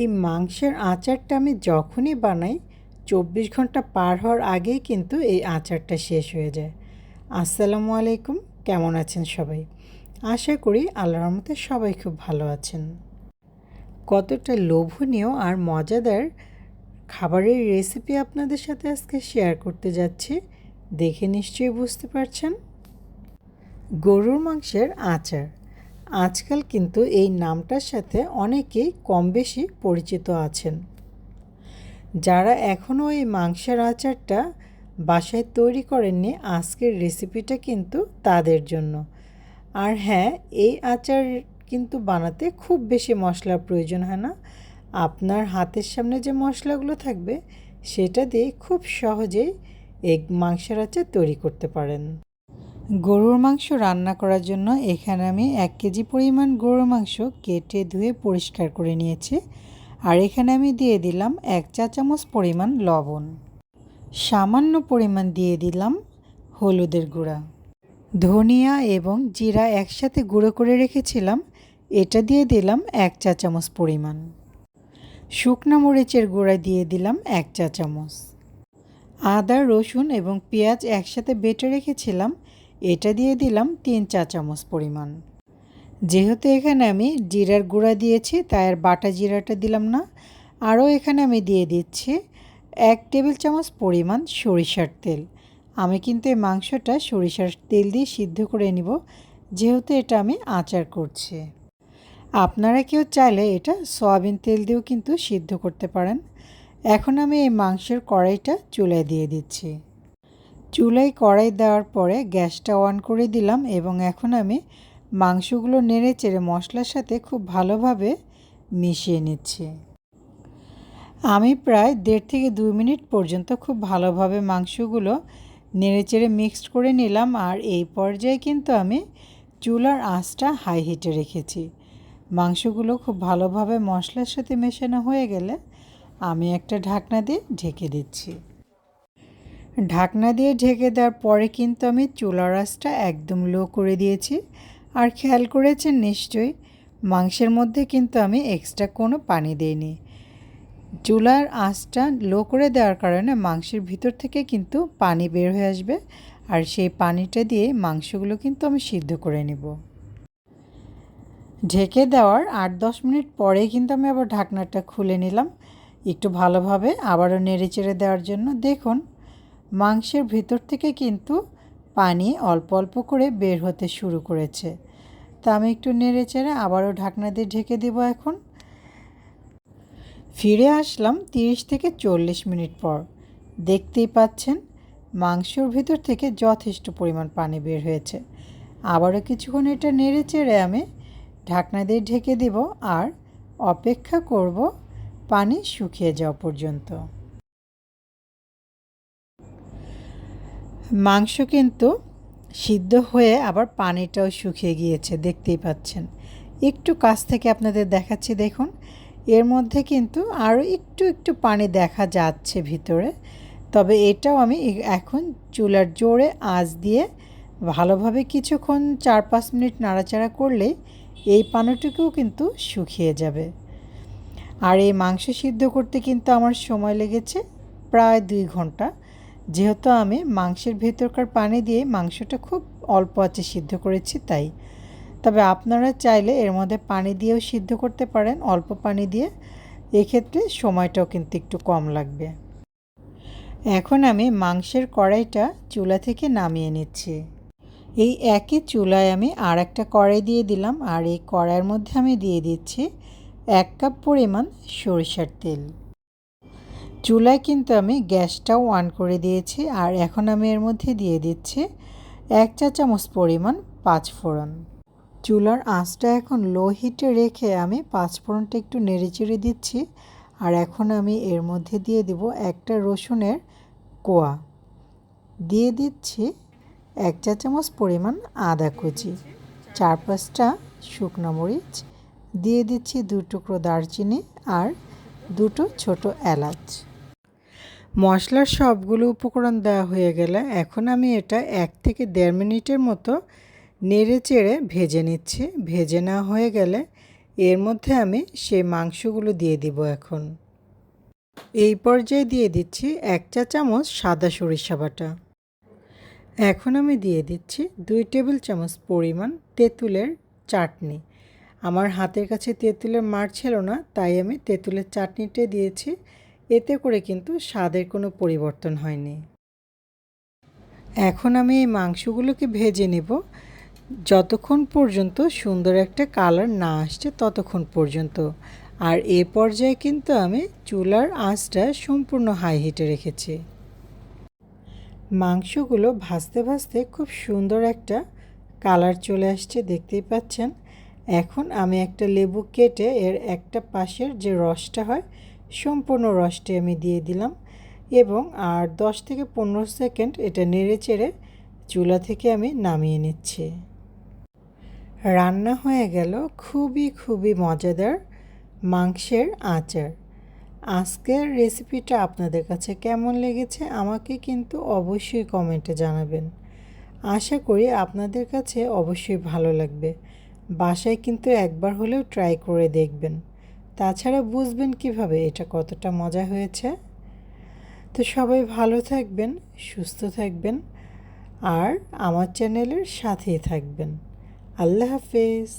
এই মাংসের আচারটা আমি যখনই বানাই ২৪ ঘন্টা পার হওয়ার আগেই কিন্তু এই আচারটা শেষ হয়ে যায়। আসসালামু আলাইকুম, কেমন আছেন সবাই? আশা করি আল্লাহর রহমতে সবাই খুব ভালো আছেন। কতটা লোভনীয় আর মজাদার খাবারের রেসিপি আপনাদের সাথে আজকে শেয়ার করতে যাচ্ছি, দেখে নিশ্চয়ই বুঝতে পারছেন। গরুর মাংসের আচার। আজকাল কিন্তু এই নামটার সাথে অনেকেই কম বেশি পরিচিত আছেন। যারা এখনও এই মাংসের আচারটা বাসায় তৈরি করেননি, আজকের রেসিপিটা কিন্তু তাদের জন্য। আর হ্যাঁ, এই আচার কিন্তু বানাতে খুব বেশি মশলার প্রয়োজন হয় না। আপনার হাতের সামনে যে মশলাগুলো থাকবে সেটা দিয়ে খুব সহজেই এই মাংসের আচার তৈরি করতে পারেন। গরুর মাংস রান্না করার জন্য এখানে আমি 1 কেজি পরিমাণ গরুর মাংস কেটে ধুয়ে পরিষ্কার করে নিয়েছি। আর এখানে আমি দিয়ে দিলাম 1 চা চামচ পরিমাণ লবণ, সামান্য পরিমাণ দিয়ে দিলাম হলুদের গুঁড়া, ধনিয়া এবং জিরা একসাথে গুঁড়ো করে রেখেছিলাম, এটা দিয়ে দিলাম 1 চা চামচ পরিমাণ, শুকনা মরিচের গুঁড়া দিয়ে দিলাম 1 চা চামচ, আদা রসুন এবং পেঁয়াজ একসাথে বেটে রেখেছিলাম, এটা দিয়ে দিলাম 3 চা চামচ পরিমাণ। যেহেতু এখানে আমি জিরার গুঁড়া দিয়েছি তাই আর বাটা জিরাটা দিলাম না। আরও এখানে আমি দিয়ে দিচ্ছি 1 টেবিল চামচ পরিমাণ সরিষার তেল। আমি কিন্তু এই মাংসটা সরিষার তেল দিয়ে সিদ্ধ করে নিব, যেহেতু এটা আমি আচার করছি। আপনারা কেউ চাইলে এটা সয়াবিন তেল দিয়েও কিন্তু সিদ্ধ করতে পারেন। এখন আমি এই মাংসের কড়াইটা চুলায় দিয়ে দিচ্ছি। চুলায় কড়াই দেওয়ার পরে গ্যাসটা অন করে দিলাম এবং এখন আমি মাংসগুলো নেড়ে চেড়ে মশলার সাথে খুব ভালোভাবে মিশিয়ে নিচ্ছি। আমি প্রায় 1.5 থেকে 2 মিনিট পর্যন্ত খুব ভালোভাবে মাংসগুলো নেড়ে চেড়ে মিক্সড করে নিলাম। আর এই পর্যায়ে কিন্তু আমি চুলার আঁচটা হাই হিটে রেখেছি। মাংসগুলো খুব ভালোভাবে মশলার সাথে মেশানো হয়ে গেলে আমি একটা ঢাকনা দিয়ে ঢেকে দিচ্ছি। ঢাকনা দিয়ে ঢেকে দেওয়ার পরে কিন্তু আমি চুলার আঁচটা একদম লো করে দিয়েছি। আর খেয়াল করেছেন নিশ্চয়ই, মাংসের মধ্যে কিন্তু আমি এক্সট্রা কোনো পানি দিইনি। চুলার আঁচটা লো করে দেওয়ার কারণে মাংসের ভিতর থেকে কিন্তু পানি বের হয়ে আসবে, আর সেই পানিটা দিয়ে মাংসগুলো কিন্তু আমি সিদ্ধ করে নেব। ঢেকে দেওয়ার 8-10 মিনিট পরে কিন্তু আমি আবার ঢাকনাটা খুলে নিলাম একটু ভালোভাবে আবারও নেড়ে চেড়ে দেওয়ার জন্য। দেখুন, মাংসের ভিতর থেকে কিন্তু পানি অল্প অল্প করে বের হতে শুরু করেছে। তা আমি একটু নেড়ে চেড়ে আবারও ঢাকনা দিয়ে ঢেকে দেব। এখন ফিরে আসলাম 30 থেকে 40 মিনিট পর। দেখতেই পাচ্ছেন মাংসর ভিতর থেকে যথেষ্ট পরিমাণ পানি বের হয়েছে। আবারও কিছুক্ষণ এটা নেড়ে চেড়ে আমি ঢাকনা দিয়ে ঢেকে দেব আর অপেক্ষা করব পানি শুকিয়ে যাওয়া পর্যন্ত। মাংস কিন্তু সিদ্ধ হয়ে আবার পানিটাও শুকিয়ে গিয়েছে, দেখতেই পাচ্ছেন। একটু কাছ থেকে আপনাদের দেখাচ্ছি, দেখুন এর মধ্যে কিন্তু আরও একটু একটু পানি দেখা যাচ্ছে ভিতরে। তবে এটাও আমি এখন চুলার জোরে আঁচ দিয়ে ভালোভাবে কিছুক্ষণ 4-5 মিনিট নাড়াচাড়া করলেই এই পানিটুকুও কিন্তু শুকিয়ে যাবে। আর এই মাংস সিদ্ধ করতে কিন্তু আমার সময় লেগেছে প্রায় 2 ঘন্টা, যেহেতু আমি মাংসের ভেতরকার পানি দিয়ে মাংসটা খুব অল্প আঁচে সিদ্ধ করেছি তাই। তবে আপনারা চাইলে এর মধ্যে পানি দিয়েও সিদ্ধ করতে পারেন, অল্প পানি দিয়ে, এক্ষেত্রে সময়টাও কিন্তু একটু কম লাগবে। এখন আমি মাংসের কড়াইটা চুলা থেকে নামিয়ে নিচ্ছি। এই একই চুলায় আমি আর একটা কড়াই দিয়ে দিলাম, আর এই কড়াইয়ের মধ্যে আমি দিয়ে দিচ্ছি 1 কাপ পরিমাণ সরিষার তেল। চুলায় কিন্তু আমি গ্যাসটাও অন করে দিয়েছি। আর এখন আমি এর মধ্যে দিয়ে দিচ্ছি 1 চা চামচ পরিমাণ পাঁচফোড়ন। চুলার আঁচটা এখন লো হিটে রেখে আমি পাঁচফোড়নটা একটু নেড়েচেড়ে দিচ্ছি। আর এখন আমি এর মধ্যে দিয়ে দিব একটা রসুনের কোয়া, দিয়ে দিচ্ছি 1 চা চামচ পরিমাণ আদা কুচি, 4-5টা শুকনো মরিচ, দিয়ে দিচ্ছি 2 টুকরো দারচিনি আর 2টো ছোট এলাচ। মশলার সবগুলো উপকরণ দেওয়া হয়ে গেলে এখন আমি এটা 1 থেকে 1.5 মিনিটের মতো নেড়ে চেড়ে ভেজে নিচ্ছি। ভেজে নেওয়া হয়ে গেলে এর মধ্যে আমি সেই মাংসগুলো দিয়ে দিব এখন। এই পর্যায়ে দিয়ে দিচ্ছি 1 চা চামচ সাদা সরিষা বাটা। এখন আমি দিয়ে দিচ্ছি 2 টেবিল চামচ পরিমাণ তেঁতুলের চাটনি। আমার হাতের কাছে তেঁতুলের মাড় ছিল না, তাই আমি তেঁতুলের চাটনিটা দিয়েছি। এতে করে কিন্তু স্বাদের কোনো পরিবর্তন হয়নি। এখন আমি এই মাংসগুলোকে ভেজে নেব যতক্ষণ পর্যন্ত সুন্দর একটা কালার না আসছে ততক্ষণ পর্যন্ত। আর এ পর্যায়ে কিন্তু আমি চুলার আঁচটা সম্পূর্ণ হাই হিটে রেখেছি। মাংসগুলো ভাজতে ভাজতে খুব সুন্দর একটা কালার চলে আসছে, দেখতেই পাচ্ছেন। এখন আমি একটা লেবু কেটে এর একটা পাশের যে রসটা হয় সম্পূর্ণ রসটি আমি দিয়ে দিলাম এবং আর 10 থেকে 15 সেকেন্ড এটা নেড়ে চেড়ে চুলা থেকে আমি নামিয়ে নিচ্ছি। রান্না হয়ে গেল খুবই মজাদার মাংসের আচার। আজকের রেসিপিটা আপনাদের কাছে কেমন লেগেছে আমাকে কিন্তু অবশ্যই কমেন্টে জানাবেন। আশা করি আপনাদের কাছে অবশ্যই ভালো লাগবে। বাসায় কিন্তু একবার হলেও ট্রাই করে দেখবেন, তাছাড়া বুঝবেন কিভাবে এটা কতটা মজা হয়েছে। তো সবাই ভালো থাকবেন, সুস্থ থাকবেন আর আমার চ্যানেলের সাথেই থাকবেন। আল্লাহ হাফেজ।